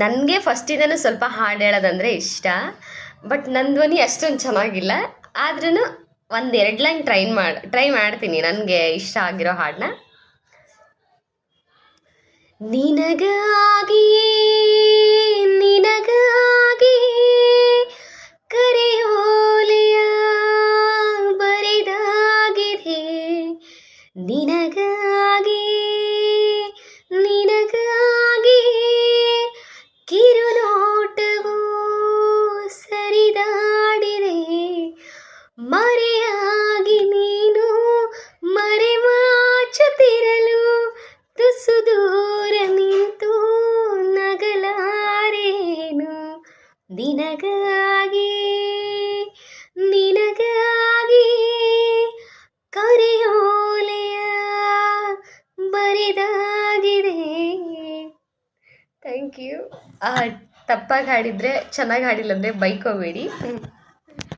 ನನಗೆ ಫಸ್ಟಿಂದನೂ ಸ್ವಲ್ಪ ಹಾಡು ಹೇಳೋದಂದರೆ ಇಷ್ಟ. ಬಟ್ ನನ್ನ ಧ್ವನಿ ಅಷ್ಟೊಂದು ಚೆನ್ನಾಗಿಲ್ಲ. ಆದ್ರೂ ಒಂದೆರಡು ಲೈನ್ ಟ್ರೈ ಮಾಡ್ತೀನಿ ನನಗೆ ಇಷ್ಟ ಆಗಿರೋ ಹಾಡನ್ನ. ನಿನಗಾಗಿಯೇ ನಿನಗಾಗಿಯೇ ಕರೆಯೋಲೆಯ ಬರಿದಾಗಿದೆ. ನಿನಗಾಗಿಯೇ ನಿನಗಾಗಿಯೇ ಕಿರುನೋಟವು ಸರಿದಾಡಿದೆ. ಮರೆಯಾಗಿ ನೀನು ಮರೆಮಾಚುತ್ತಿರಲು ತುಸು ದೂರ ನಿಂತು ನಗಲಾರೇನು. ನಿನಗಾಗಿ ನಿನಗಾಗಿ ಕರೆಯೋಲೆಯ ಬರಿದಾಗಿದೆ. Thank you. ತಪ್ಪಾಗಿ ಹಾಡಿದರೆ, ಚೆನ್ನಾಗಿ ಹಾಡಿಲ್ಲ ಅಂದರೆ ಬೈಕೋಬೇಡಿ.